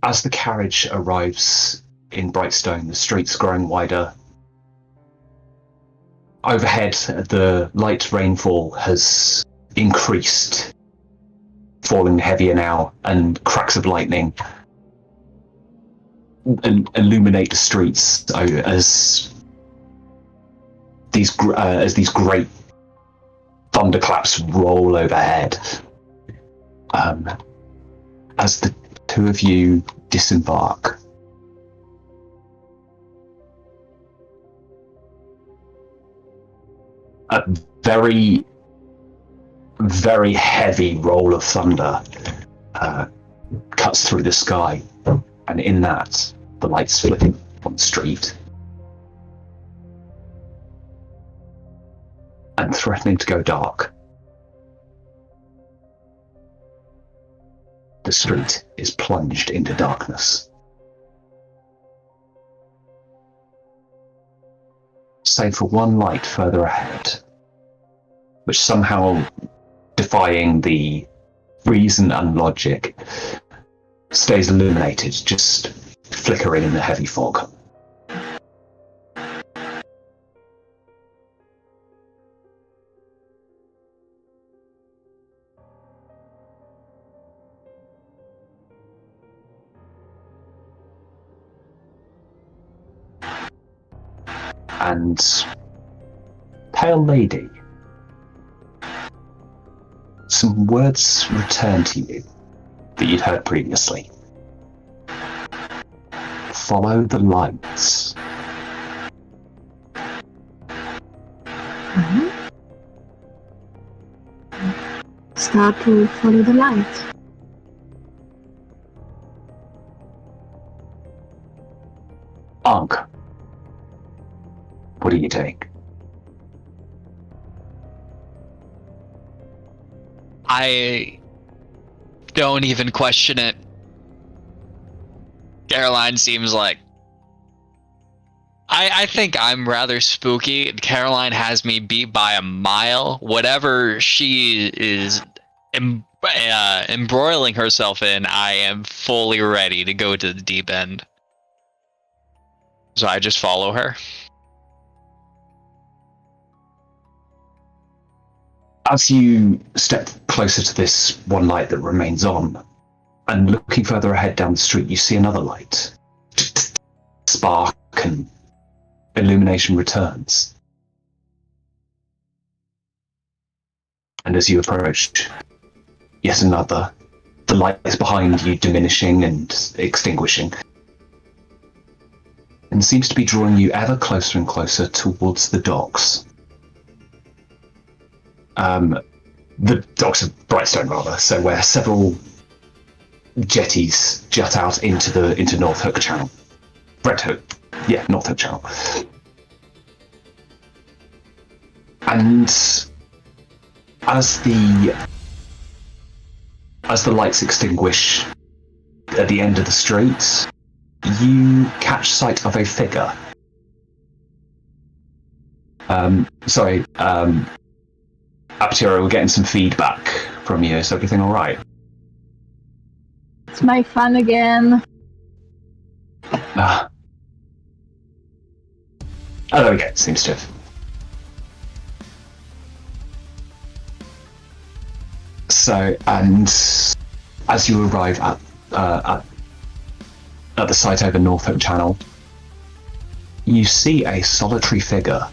As the carriage arrives in Brightstone, the streets growing wider. Overhead, the light rainfall has increased, falling heavier now, and cracks of lightning illuminate the streets as these great thunderclaps roll overhead. As the two of you disembark, a very, very heavy roll of thunder cuts through the sky, and in that, the lights flickering on the street and threatening to go dark. The street is plunged into darkness. Save for one light further ahead, which somehow, defying the reason and logic, stays illuminated, just flickering in the heavy fog. And Pale Lady, some words return to you that you'd heard previously. Follow the lights. Mm-hmm. Start to follow the lights. Ankh, what do you take? I don't even question it. Caroline seems like... I think I'm rather spooky, and Caroline has me beat by a mile. Whatever she is embroiling herself in, I am fully ready to go to the deep end. So I just follow her. As you step closer to this one light that remains on, and looking further ahead down the street, you see another light. Spark and illumination returns. And as you approach, yet another. The light is behind you, diminishing and extinguishing, and seems to be drawing you ever closer and closer towards the docks. The docks of Brightstone, rather, so where several jetties jut out into North Hook Channel. North Hook Channel. And as the lights extinguish at the end of the street, you catch sight of a figure. Apatura, we're getting some feedback from you. Is everything all right? It's my fun again. Oh, there we go. Seems to have. So, and as you arrive at the site over North Hook Channel, you see a solitary figure,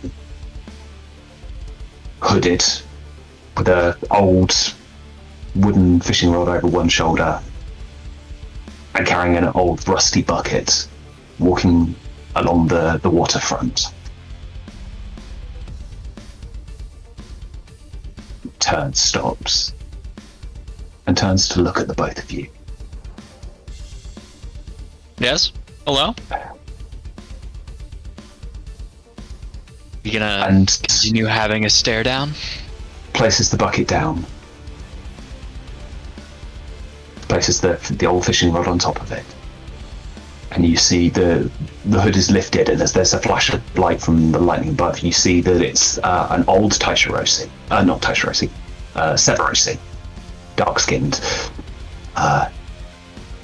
hooded, with an old wooden fishing rod over one shoulder, and carrying an old rusty bucket, walking along the waterfront. Turns, stops, and turns to look at the both of you. Yes? Hello? You gonna continue having a stare down? Places the bucket down. Places the old fishing rod on top of it. And you see the hood is lifted, and as there's a flash of light from the lightning above, you see that it's an old Severosi, dark-skinned,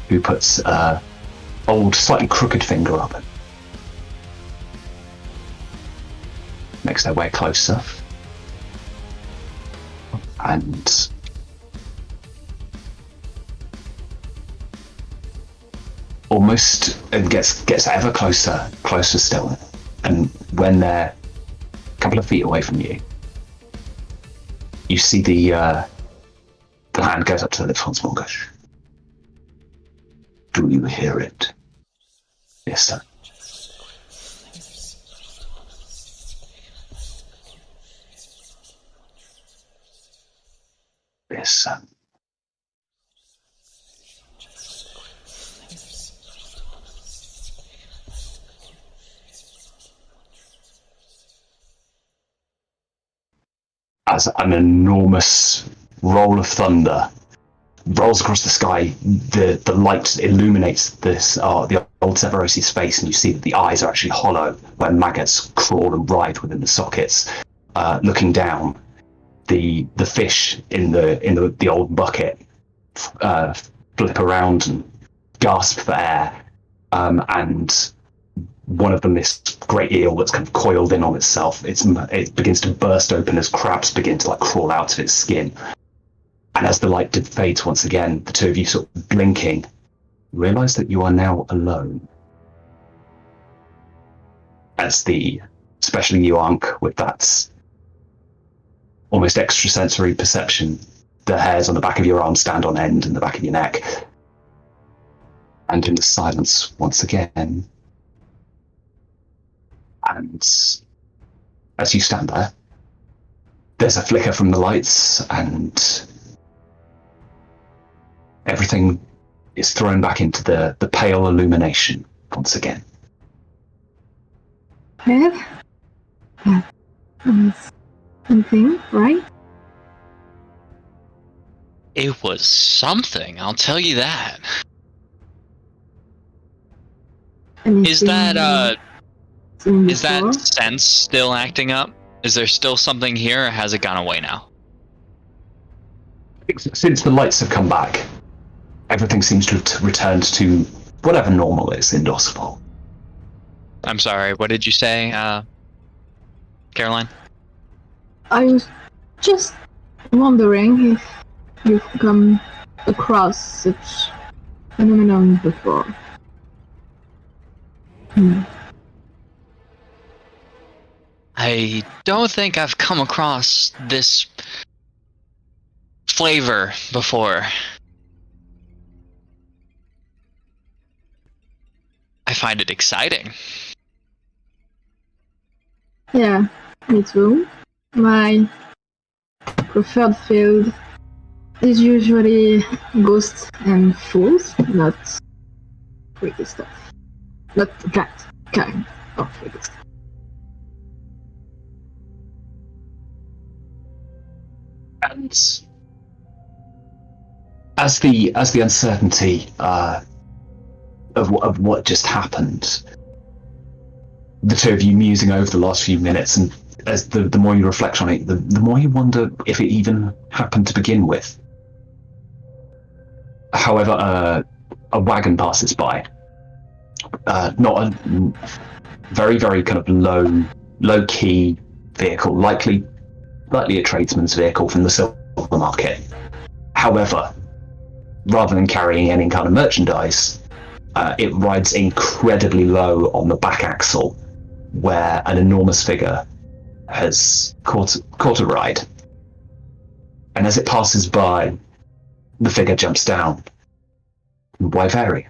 who puts old, slightly crooked finger up. Makes their way closer. And almost and gets ever closer still. And when they're a couple of feet away from you, you see the hand goes up to the lips once more. Goes, do you hear it? Yes, sir. Yes, sir. As an enormous roll of thunder rolls across the sky, the light illuminates this the old Severosi's face, and you see that the eyes are actually hollow, where maggots crawl and writhe within the sockets. Looking down, the fish in the old bucket flip around and gasp for air, and one of them, this great eel that's kind of coiled in on itself, it begins to burst open as crabs begin to crawl out of its skin. And as the light fades once again, the two of you sort of blinking, realize that you are now alone. Especially you, Ankh, with that almost extrasensory perception, the hairs on the back of your arm stand on end in the back of your neck. And in the silence once again, and as you stand there, there's a flicker from the lights, and everything is thrown back into the pale illumination once again. Well, that was something, right? It was something, I'll tell you that. Is that sense still acting up? Is there still something here, or has it gone away now? Since the lights have come back, everything seems to have returned to whatever normal is in Doskvol. I'm sorry, what did you say, Caroline? I was just wondering if you've come across such phenomenon before. I don't think I've come across this flavor before. I find it exciting. Yeah, me too. My preferred field is usually ghosts and fools, not freaky stuff. Not that kind of freaky stuff. And as the uncertainty of what just happened, the two of you musing over the last few minutes, and as the more you reflect on it, the more you wonder if it even happened to begin with. However, a wagon passes by. Not a very, very kind of low key vehicle, likely a tradesman's vehicle from the silver market. However, rather than carrying any kind of merchandise, it rides incredibly low on the back axle, where an enormous figure has caught a ride. And as it passes by, the figure jumps down. Wyverian.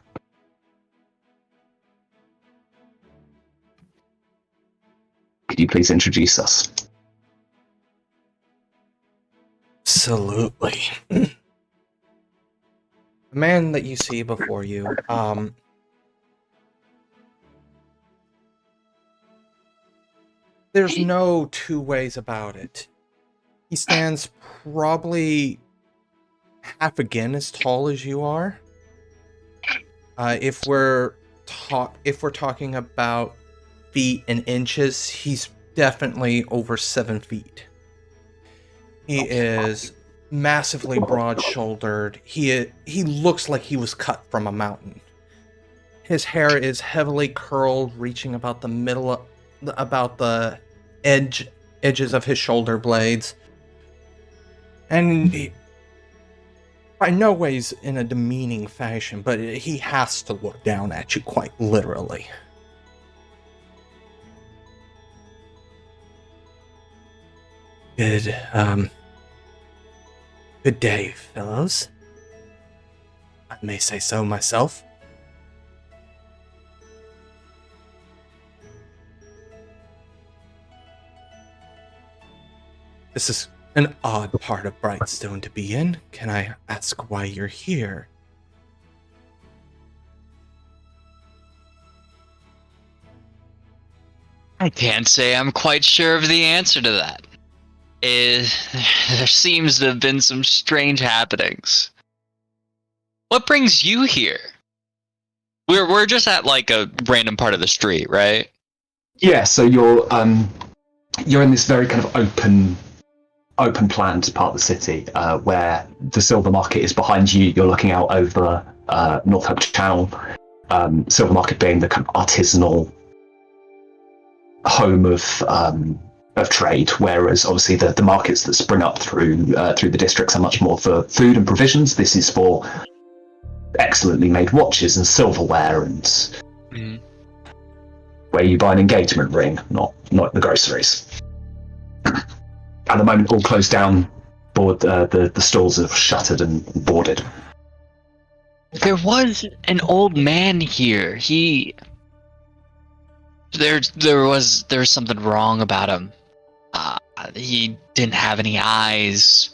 Could you please introduce us? Absolutely. The man that you see before you, there's no two ways about it. He stands probably half again as tall as you are. If we're talking about feet and inches, he's definitely over 7 feet. He is massively broad-shouldered. He looks like he was cut from a mountain. His hair is heavily curled, reaching about the middle, about the edges of his shoulder blades. And he, by no ways in a demeaning fashion, but he has to look down at you quite literally. Good day, fellows. I may say so myself. This is an odd part of Brightstone to be in. Can I ask why you're here? I can't say I'm quite sure of the answer to that. There seems to have been some strange happenings. What brings you here? We're just at like a random part of the street, right? Yeah, so you're in this very kind of open planned part of the city, where the Silver Market is behind you. You're looking out over Norfolk Channel. Silver Market being the kind of artisanal home of trade, whereas obviously the markets that spring up through the districts are much more for food and provisions. This is for excellently made watches and silverware and where you buy an engagement ring, not the groceries. At the moment, all closed down. The stalls are shuttered and boarded. There was an old man here. There was something wrong about him. He didn't have any eyes.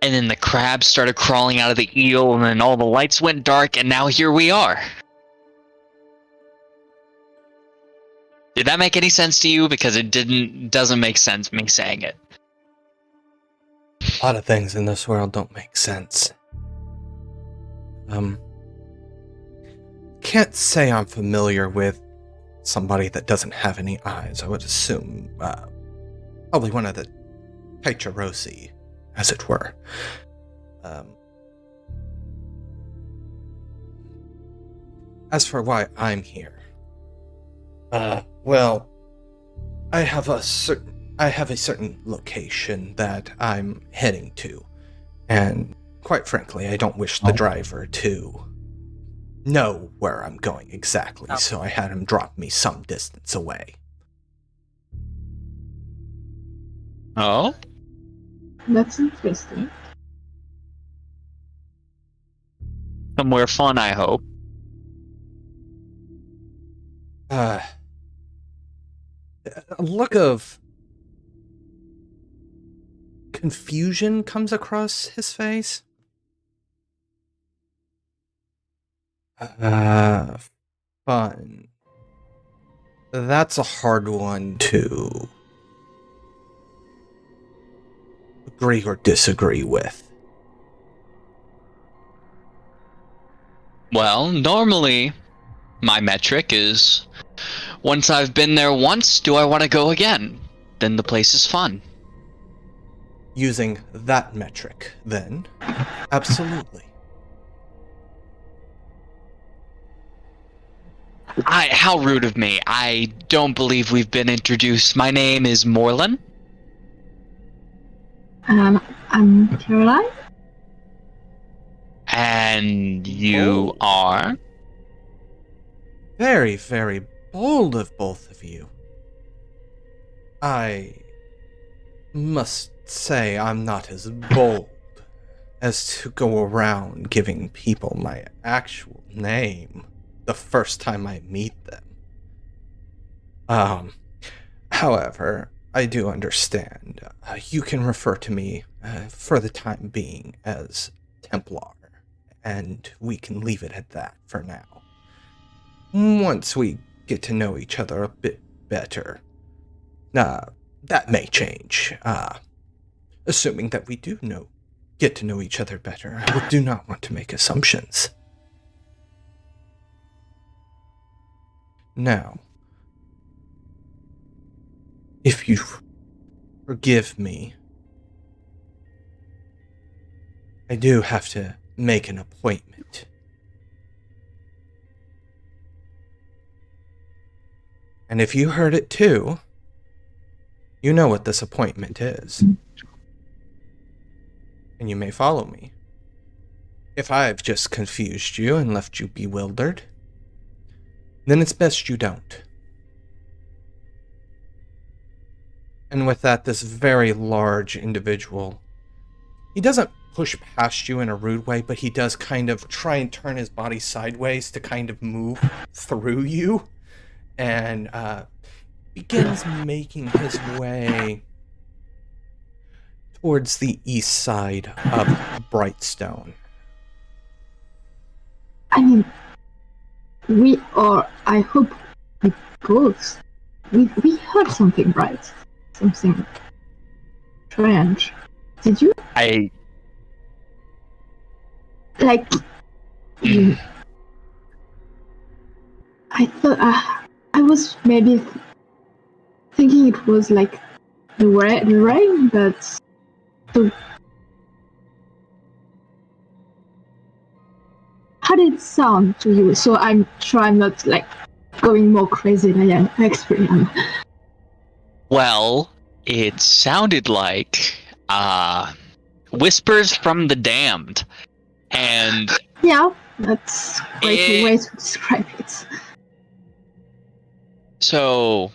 And then the crabs started crawling out of the eel, and then all the lights went dark, and now here we are. Did that make any sense to you? Because it doesn't make sense me saying it. A lot of things in this world don't make sense. Can't say I'm familiar with somebody that doesn't have any eyes. I would assume probably one of the ttrpg, as it were. As for why I'm here, well, I have a certain location that I'm heading to, and quite frankly, I don't wish the driver to know where I'm going exactly, so I had him drop me some distance away. Oh? That's interesting. Somewhere fun, I hope. A look of confusion comes across his face. Fun. That's a hard one to agree or disagree with. Well, normally, my metric is, once I've been there once, do I want to go again? Then the place is fun. Using that metric, then, absolutely. How rude of me. I don't believe we've been introduced. My name is Morlan. I'm Caroline. And you are? Very, very bold of both of you. I must say I'm not as bold as to go around giving people my actual name the first time I meet them. However, I do understand. You can refer to me, for the time being, as Templar, and we can leave it at that for now. Once we get to know each other a bit better, that may change. Assuming that we do get to know each other better, I do not want to make assumptions. Now, if you forgive me, I do have to make an appointment. And if you heard it too, you know what this appointment is. And you may follow me. If I've just confused you and left you bewildered, then it's best you don't. And with that, this very large individual, he doesn't push past you in a rude way, but he does kind of try and turn his body sideways to kind of move through you, and begins making his way towards the east side of Brightstone. I mean, we are, I hope we both, we heard something, right? Something strange. Did you? Like, I thought, I was maybe thinking it was like the rain, but how did it sound to you? So I'm trying not like going more crazy than I actually am. Well, it sounded like whispers from the damned, and yeah, that's quite a way to describe it. So,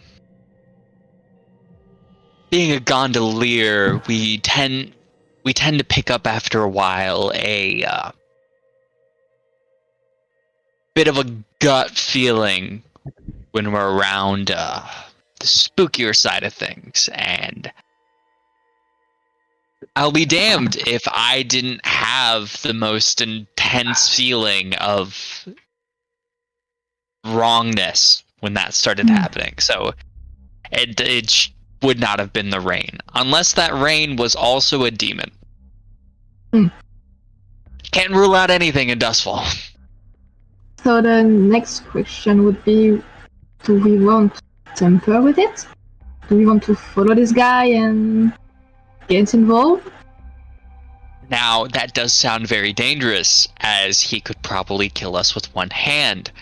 being a gondolier, we tend to pick up after a while a bit of a gut feeling when we're around the spookier side of things, and I'll be damned if I didn't have the most intense feeling of wrongness when that started happening. So it would not have been the rain, unless that rain was also a demon. Can't rule out anything in Doskvol. So the next question would be, do we want to tamper with it? Do we want to follow this guy and get involved? Now, that does sound very dangerous, as he could probably kill us with one hand.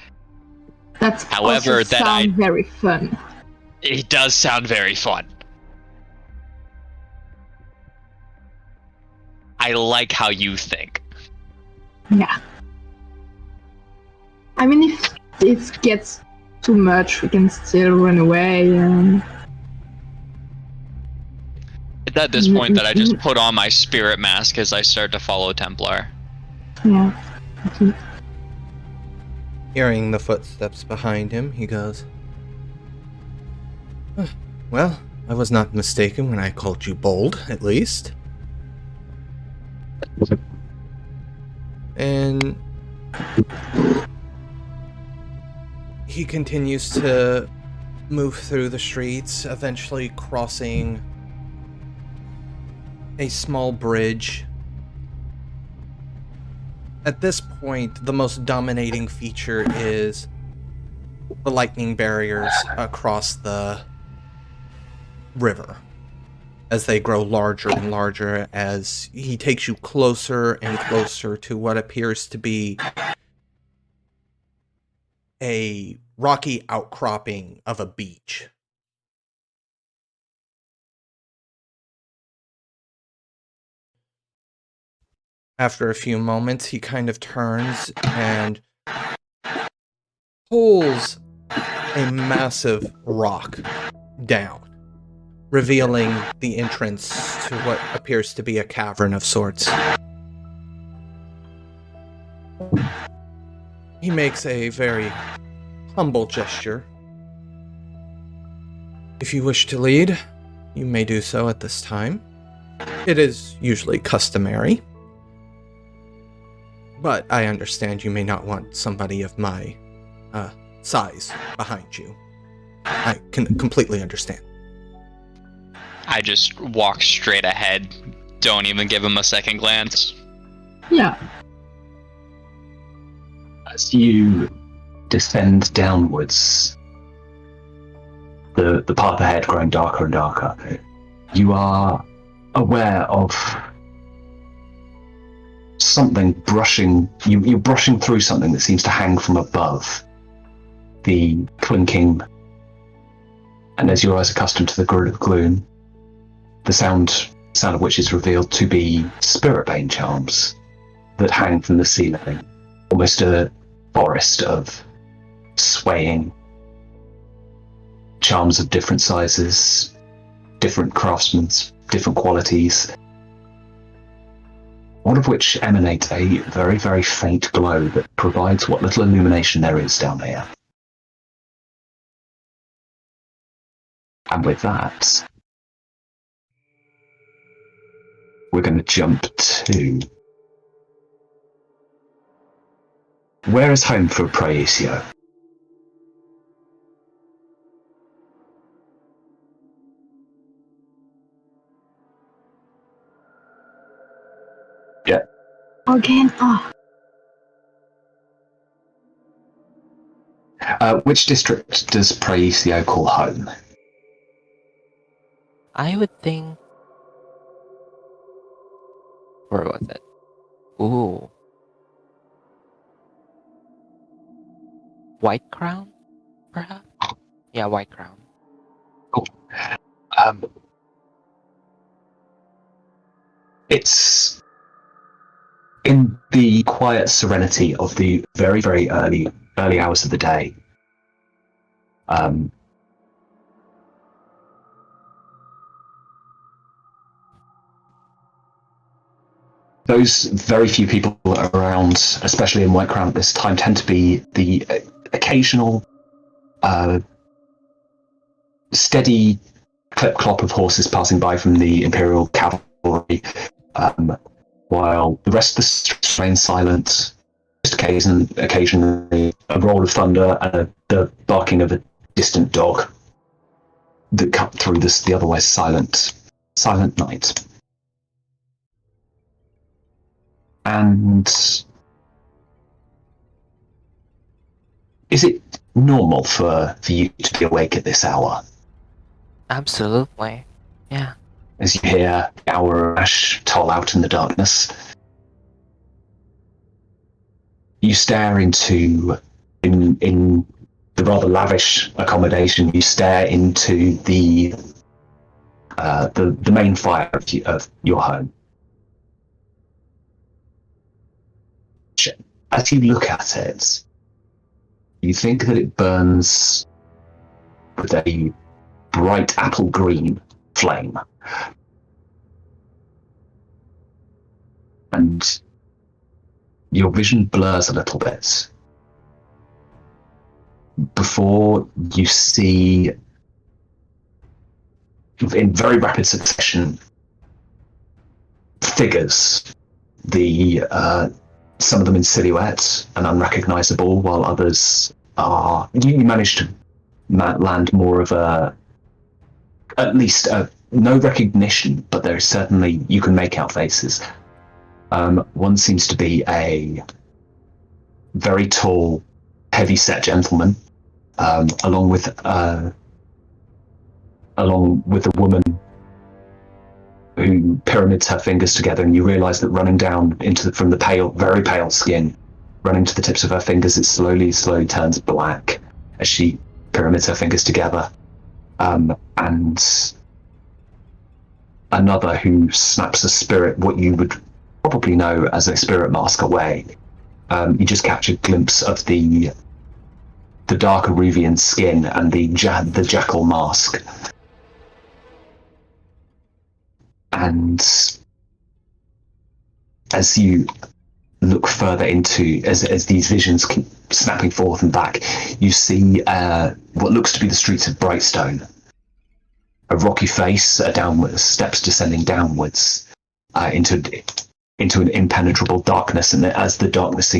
That's However, also that sound very fun. It does sound very fun. I like how you think. Yeah. I mean, if it gets too much, we can still run away and... It's at this point that I just put on my spirit mask as I start to follow Templar. Yeah. Okay. Hearing the footsteps behind him, he goes, well, I was not mistaken when I called you bold, at least. And he continues to move through the streets, eventually crossing a small bridge. At this point, the most dominating feature is the lightning barriers across the river, as they grow larger and larger as he takes you closer and closer to what appears to be a rocky outcropping of a beach. After a few moments, he kind of turns and pulls a massive rock down, revealing the entrance to what appears to be a cavern of sorts. He makes a very humble gesture. If you wish to lead, you may do so at this time. It is usually customary, but I understand you may not want somebody of my size behind you. I can completely understand. I just walk straight ahead, don't even give him a second glance. Yeah. As you descend downwards, the path ahead growing darker and darker, you are aware of something brushing. You're brushing through something that seems to hang from above. The clinking And as your eyes are accustomed to the gloom, the sound of which is revealed to be spirit bane charms that hang from the ceiling, almost a forest of swaying charms of different sizes, different craftsmen, different qualities, all of which emanate a very, very faint glow that provides what little illumination there is down here. And with that, we're going to jump to... Where is home for Praescio? Yeah. Again, Which district does Praescio call home? I would think. Where was it? Ooh. White Crown, perhaps? Yeah, White Crown. Cool. It's in the quiet serenity of the very, very early hours of the day. Those very few people around, especially in White Crown at this time, tend to be the occasional steady clip-clop of horses passing by from the Imperial Cavalry, while the rest of the streets remain silent. Just occasionally a roll of thunder and the barking of a distant dog that cut through the otherwise silent night. And is it normal for you to be awake at this hour? Absolutely. Yeah. As you hear the hour of ash toll out in the darkness, you stare into, in the rather lavish accommodation, you stare into the main fire of your home. As you look at it, you think that it burns with a bright apple green flame. And your vision blurs a little bit before you see, in very rapid succession, figures. Some of them in silhouette and unrecognizable, while others are... You manage to land more of at least no recognition, but there is certainly, you can make out faces. One seems to be a very tall, heavy-set gentleman, along with a woman who pyramids her fingers together, and you realise that running down from the very pale skin, running to the tips of her fingers, it slowly turns black as she pyramids her fingers together. And another who snaps a spirit, what you would probably know as a spirit mask away. You just catch a glimpse of the dark Aruvian skin and the jackal mask. And as you look further into, as these visions keep snapping forth and back, you see what looks to be the streets of Brightstone. A rocky face, steps descending downwards into an impenetrable darkness, and as the darkness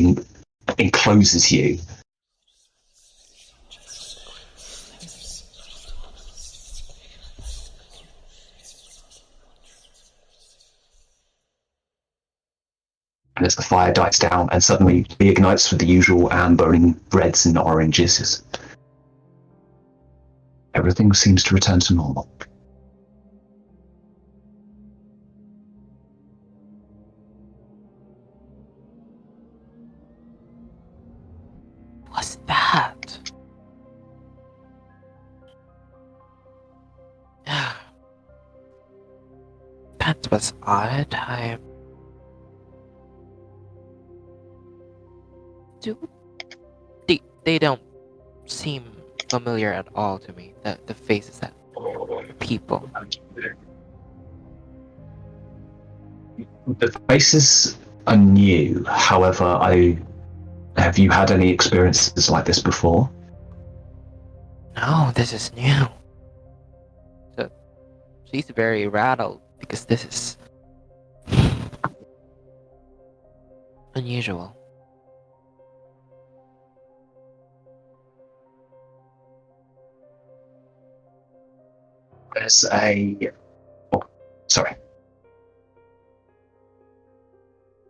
encloses you, and as the fire dies down and suddenly reignites with the usual amber and reds and oranges, everything seems to return to normal. What's that? That was odd. They don't seem familiar at all to me. The faces that people. The faces are new. However, have you had any experiences like this before? No, this is new. So she's very rattled because this is unusual. There's a... Oh, sorry.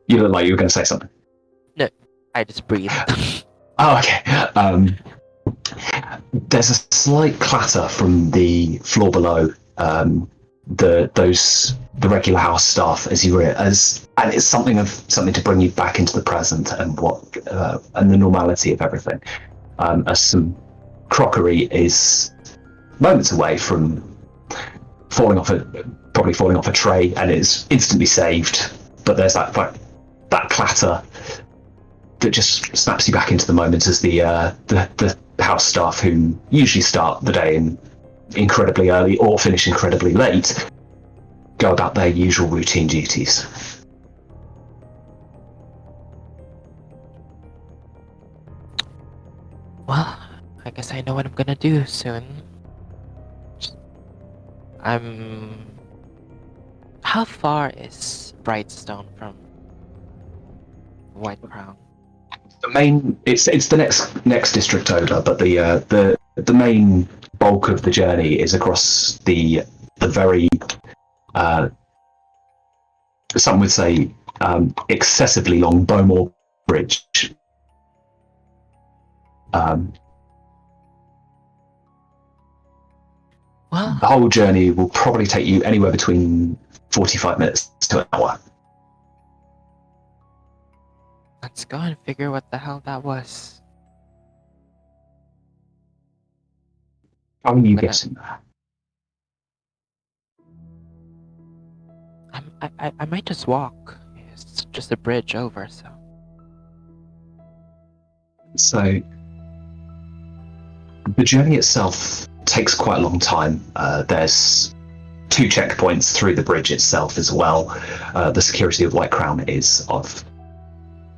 You look like you were going to say something. I just breathe. Oh, okay. There's a slight clatter from the floor below. The regular house staff and it's something to bring you back into the present and and the normality of everything. As some crockery is moments away from probably falling off a tray and is instantly saved, but there's that clatter that just snaps you back into the moment as the house staff, who usually start the day incredibly early or finish incredibly late, go about their usual routine duties. Well, I guess I know what I'm gonna do soon. How far is Brightstone from White Crown? The main, it's the next district over, but the main bulk of the journey is across the very some would say excessively long Bowmore Bridge. Well, The whole journey will probably take you anywhere between 45 minutes to an hour. let's go and figure what the hell that was. How are you Gonna- getting there? I might just walk. It's just a bridge over, so. So the journey itself takes quite a long time. There's 2 checkpoints through the bridge itself as well. The security of White Crown is of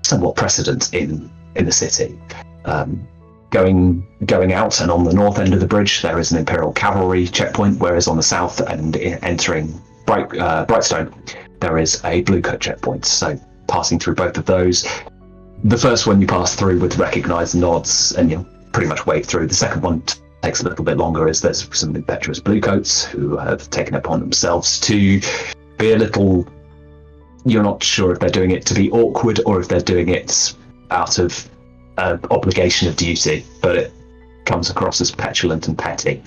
somewhat precedent in the city. Going out and on the north end of the bridge, there is an Imperial Cavalry checkpoint, whereas on the south and entering Brightstone, there is a Bluecoat checkpoint. So passing through both of those, the first one you pass through with recognised nods, and you'll pretty much wade through. The second one takes a little bit longer, as there's some impetuous Bluecoats who have taken it upon themselves to be a little... You're not sure if they're doing it to be awkward or if they're doing it out of obligation of duty, but it comes across as petulant and petty.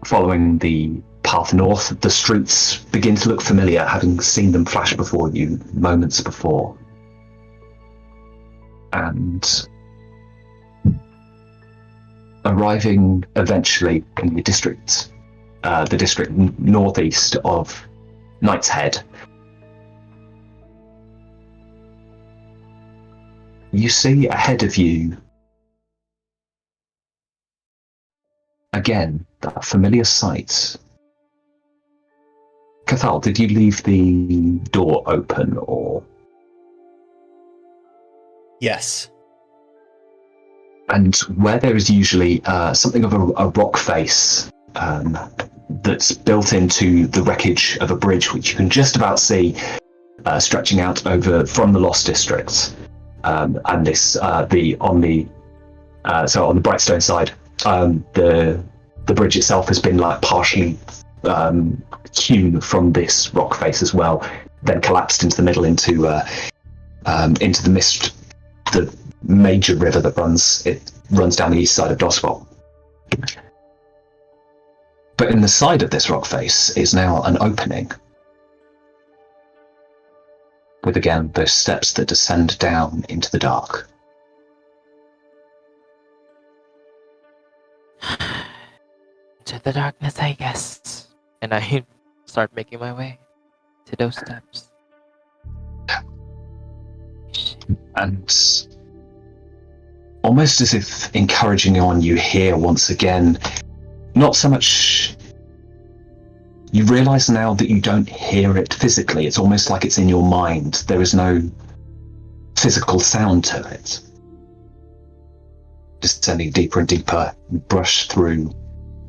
Following the path north, the streets begin to look familiar, having seen them flash before you moments before. And arriving eventually in the district northeast of Knight's Head, you see ahead of you again that familiar sight. Cathal, did you leave the door open, or? Yes. And where there is usually something of a rock face that's built into the wreckage of a bridge, which you can just about see stretching out over from the Lost District, and this on the Brightstone side, the bridge itself has been partially hewn from this rock face as well, then collapsed into the middle into the mist, the major river that runs down the east side of Doskvol. But in the side of this rock face is now an opening, with again those steps that descend down into the dark. To the darkness, I guess. And I start making my way to those steps. And almost as if encouraging you on, you hear once again, not so much. You realise now that you don't hear it physically. It's almost like it's in your mind. There is no physical sound to it. Descending deeper and deeper, you brush through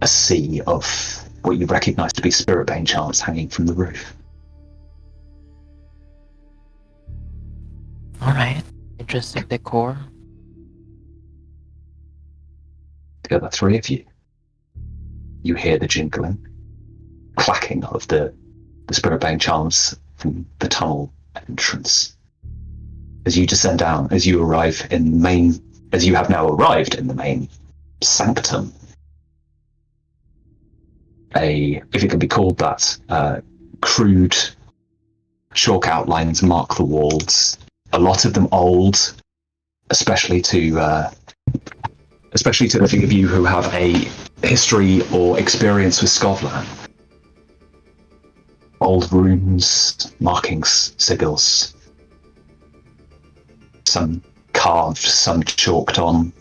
a sea of what you recognise to be spiritbane chants hanging from the roof. Alright, interesting decor. The other three of you, you hear the jingling, clacking of the spiritbane charms from the tunnel entrance. As you descend down, as you arrive in the main, as you have now arrived in the main sanctum, if it can be called that, crude chalk outlines mark the walls. A lot of them old, especially to the few of you who have a history or experience with Scotland. Old runes, markings, sigils. Some carved, some chalked on.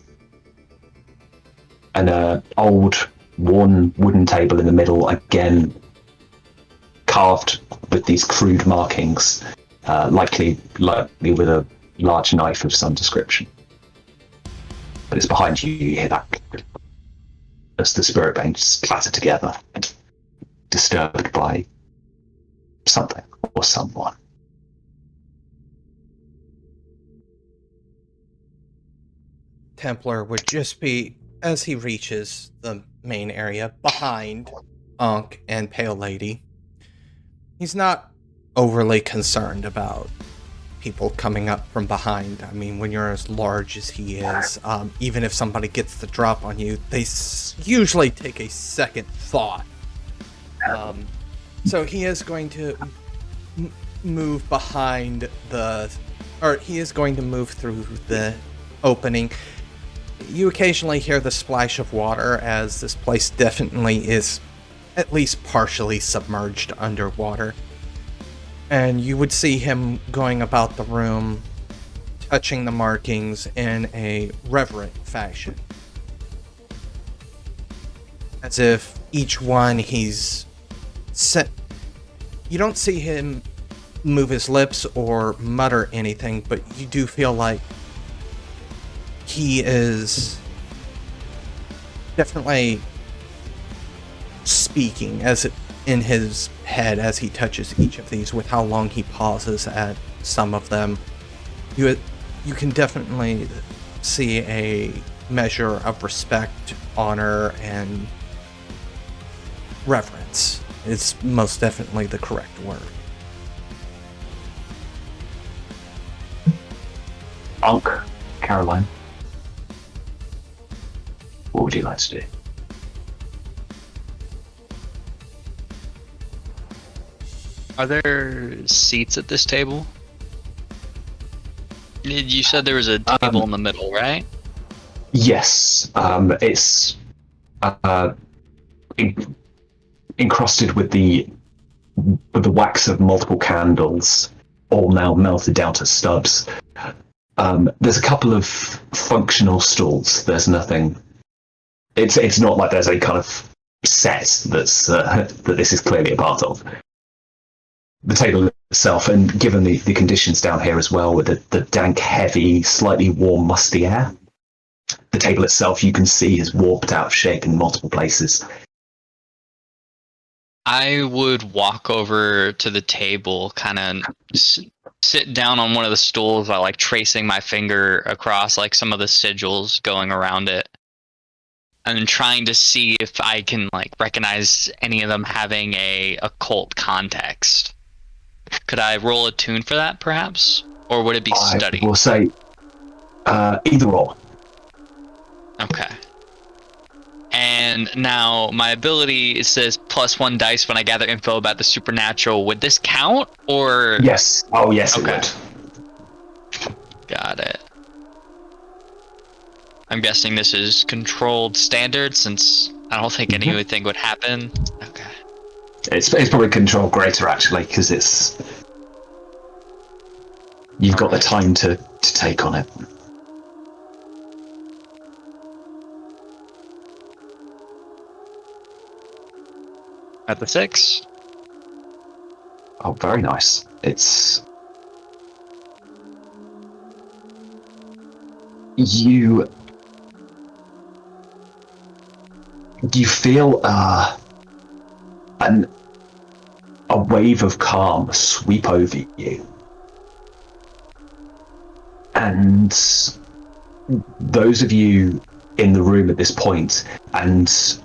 And an old, worn wooden table in the middle, again carved with these crude markings, likely with a large knife of some description. But it's behind you, you hear that as the spirit banes clatter together, disturbed by something or someone. Templar would just be, as he reaches the main area behind Ankh and Pale Lady, he's not overly concerned about people coming up from behind. I mean, when you're as large as he is, even if somebody gets the drop on you, they usually take a second thought. So he is going to move behind he is going to move through the opening. You occasionally hear the splash of water, as this place definitely is at least partially submerged underwater. And you would see him going about the room, touching the markings in a reverent fashion. As if each one he's set. You don't see him move his lips or mutter anything, but you do feel like he is definitely speaking in his head as he touches each of these, with how long he pauses at some of them. You can definitely see a measure of respect, honor, and reverence. It's most definitely the correct word. Ankh, Caroline, what would you like to do? Are there seats at this table? You said there was a table in the middle, right? Yes, it's encrusted with the wax of multiple candles, all now melted down to stubs. There's a couple of functional stools. There's nothing. It's not like there's a kind of set that's that this is clearly a part of. The table itself, and given the conditions down here as well, with the dank, heavy, slightly warm, musty air, the table itself you can see is warped out of shape in multiple places. I would walk over to the table, kind of sit down on one of the stools while tracing my finger across some of the sigils going around it, and trying to see if I can recognize any of them having a occult context. Could I roll a tune for that, perhaps? Or would it be study? I will say either or. Okay. And now my ability, it says +1 dice when I gather info about the supernatural. Would this count, or...? Yes. Oh, yes, okay. It would. Got it. I'm guessing this is controlled standard, since I don't think anything would happen. Okay. It's probably control greater actually, because you've got the time to take on it. At the 6. Oh, very nice. You feel a wave of calm sweep over you, and those of you in the room at this point, and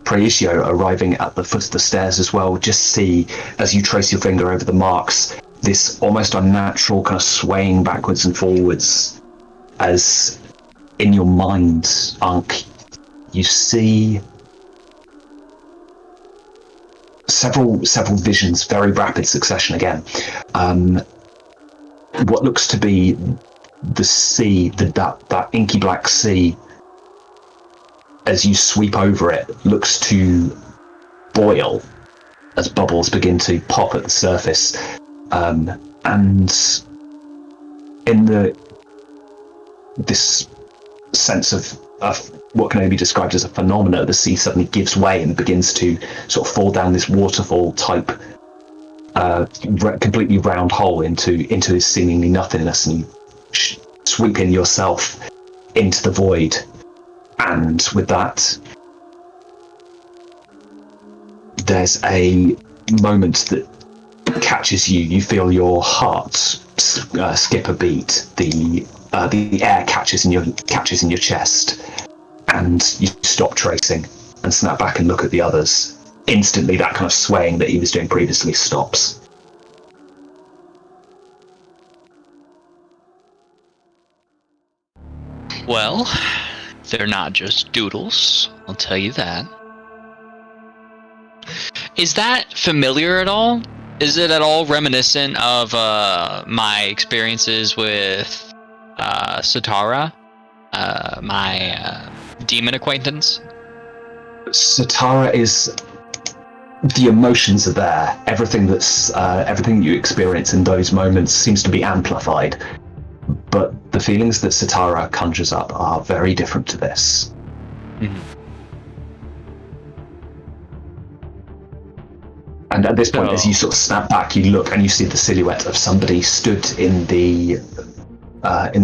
Praescio arriving at the foot of the stairs as well, just see, as you trace your finger over the marks, this almost unnatural kind of swaying backwards and forwards, as in your mind, Ankh, you see several visions, very rapid succession again. What looks to be the sea, that inky black sea, as you sweep over it, looks to boil as bubbles begin to pop at the surface. And in this sense of what can only be described as a phenomena, the sea suddenly gives way and begins to sort of fall down this waterfall type completely round hole into seemingly nothingness, and you sweep in yourself into the void. And with that, there's a moment that catches you. You feel your heart skip a beat. The air catches in your chest, and you stop tracing and snap back and look at the others. Instantly, that kind of swaying that he was doing previously stops. Well, they're not just doodles, I'll tell you that. Is that familiar at all? Is it at all reminiscent of my experiences with Satara, my demon acquaintance? Satara is... the emotions are there. Everything you experience in those moments seems to be amplified. But the feelings that Satara conjures up are very different to this. Mm-hmm. And at this point, as you sort of snap back, you look and you see the silhouette of somebody stood in the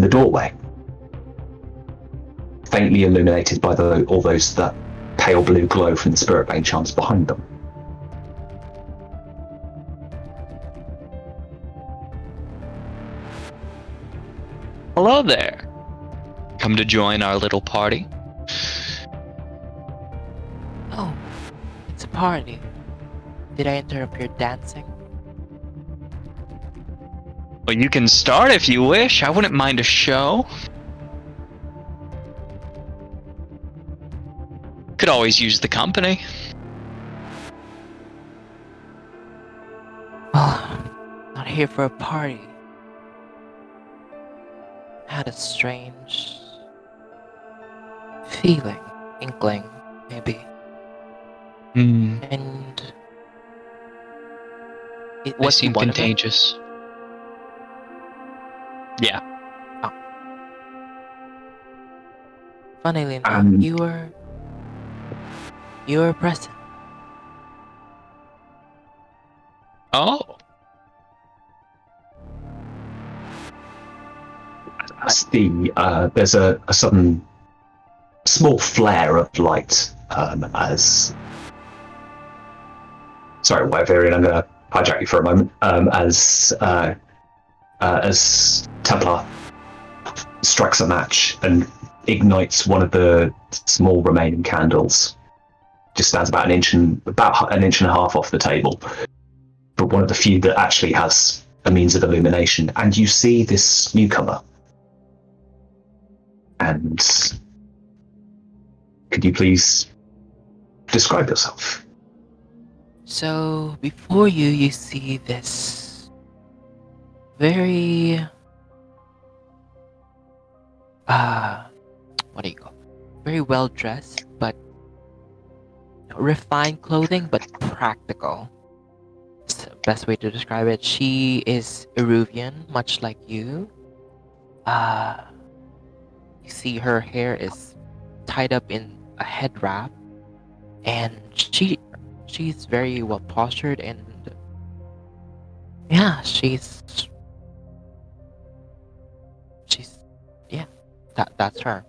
doorway, faintly illuminated by that pale blue glow from the spirit bane charms behind them. Hello there. Come to join our little party? Oh, it's a party. Did I interrupt your dancing? Well, you can start if you wish. I wouldn't mind a show. Could always use the company. Well, not here for a party. Had a strange feeling, inkling, maybe. And it They was seem one of them? contagious. Yeah. Oh. Funnily enough, you were present. Oh. As there's a sudden small flare of light as... Sorry, Wyverian, I'm going to hijack you for a moment. As Templar strikes a match and ignites one of the small remaining candles, just stands about an inch and a half off the table, but one of the few that actually has a means of illumination. And you see this newcomer. And could you please describe yourself? So, before you see this very, what do you call it? Very well dressed, but refined clothing, but practical. It's the best way to describe it. She is Eruvian, much like you. You see her hair is tied up in a head wrap, and she's very well postured, and yeah, she's yeah, that's her.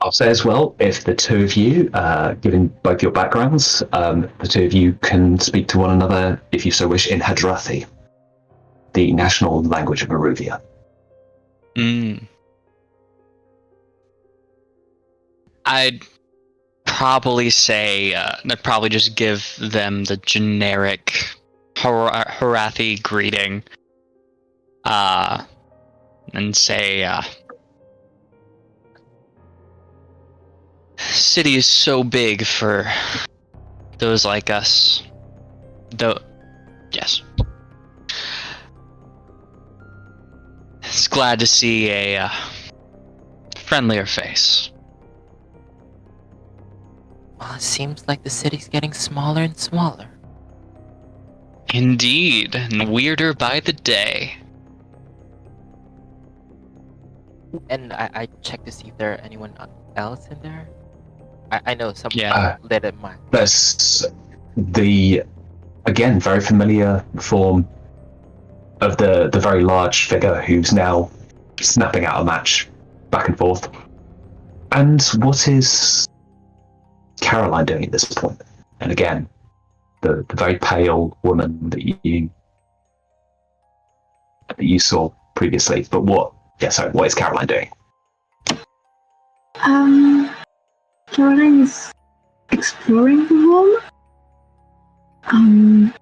I'll say as well, if the two of you, given both your backgrounds, the two of you can speak to one another, if you so wish, in Hadrathi, the national language of Maruvia. I'd probably say, I'd probably just give them the generic Harathi greeting. And say, city is so big for those like us. Though, yes. It's glad to see a friendlier face. Well, it seems like the city's getting smaller and smaller. Indeed, and weirder by the day. And I checked to see if there are anyone else in there. I know someone Yeah. lit at mine. There's the, again, very familiar form of the very large figure who's now snapping out a match back and forth. And what is Caroline doing at this point? And again, the very pale woman that you saw previously. But what is Caroline doing? Caroline is exploring the room.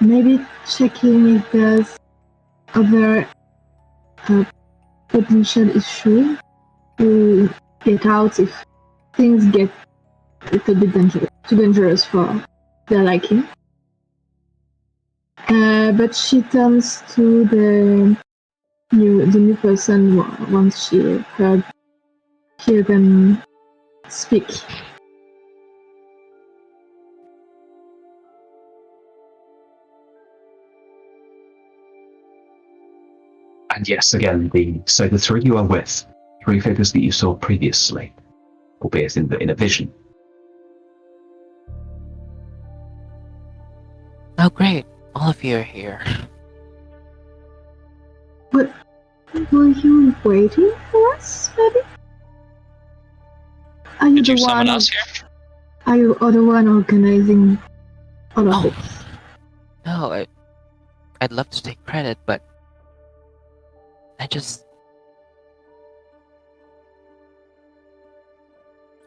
Maybe checking if there's other potential issue to get out if things get a little bit too dangerous for their liking. But she turns to the new person once she hear them speak. And yes, again, the three you are with, three figures that you saw previously, albeit in a vision. Oh, great! All of you are here. But were you waiting for us, maybe? Are you Did you the summon one? us here? Are you the one organizing all of it? No, I'd love to take credit, but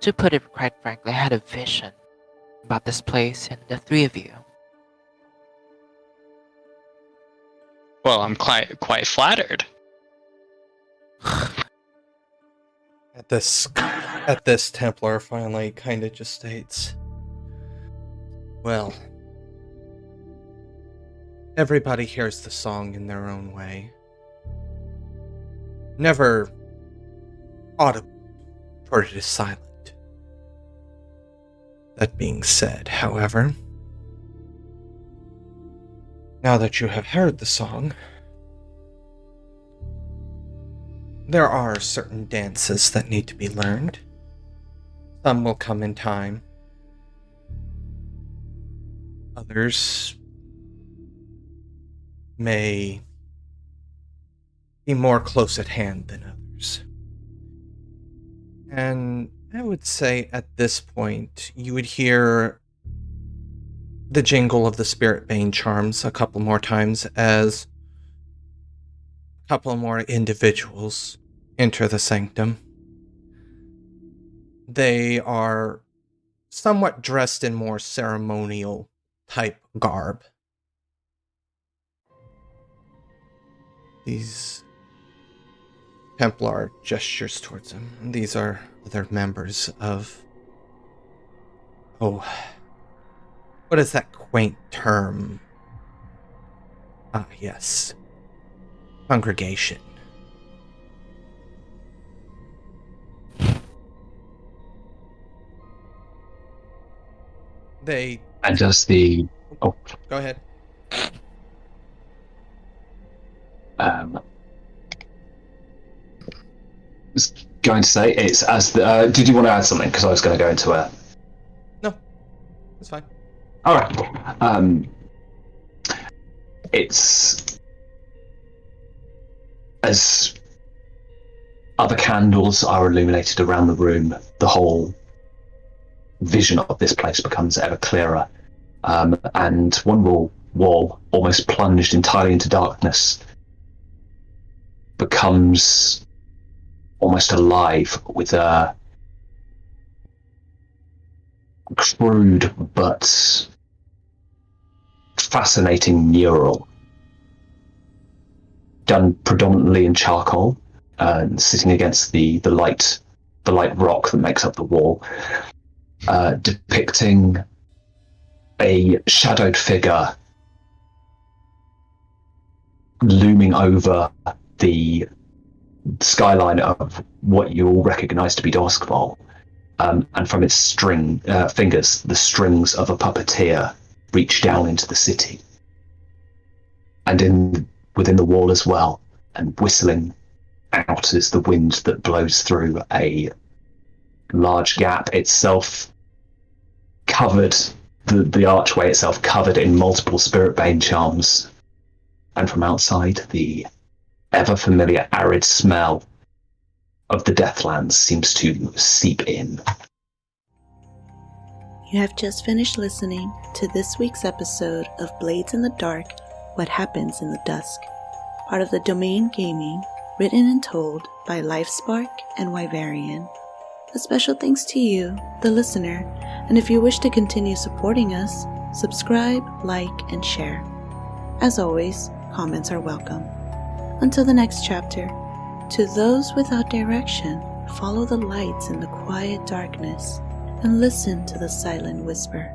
to put it quite frankly, I had a vision about this place and the three of you. Well, I'm quite flattered. At this, Templar finally kind of just states, well, everybody hears the song in their own way. Never audible, for it is silent. That being said, however, now that you have heard the song, there are certain dances that need to be learned. Some will come in time. Others may be more close at hand than others. And I would say at this point, you would hear the jingle of the Spirit Bane charms a couple more times as a couple more individuals enter the sanctum. They are somewhat dressed in more ceremonial type garb. These Templar gestures towards them. These are other members of... what is that quaint term? Ah, yes. Congregation. They And does the go ahead. was going to say it's as the. Did you want to add something? Because I was going to go into a. No, it's fine. All right. It's as other candles are illuminated around the room, the whole vision of this place becomes ever clearer. And one wall, almost plunged entirely into darkness, becomes almost alive with a crude but fascinating mural done predominantly in charcoal, sitting against the light rock that makes up the wall, depicting a shadowed figure looming over the skyline of what you all recognize to be Doskvol, and from its fingers, the strings of a puppeteer reach down into the city, and within the wall as well, and whistling out is the wind that blows through a large gap itself covered, the archway itself covered in multiple spirit bane charms, and from outside the ever familiar arid smell of the Deathlands seems to seep in. You have just finished listening to this week's episode of Blades in the Dark, What Happens in the Dusk, part of the Domain Gaming, written and told by Livespark and Wyverian. A special thanks to you, the listener, and if you wish to continue supporting us, subscribe, like, and share. As always, comments are welcome. Until the next chapter, to those without direction, follow the lights in the quiet darkness and listen to the silent whisper.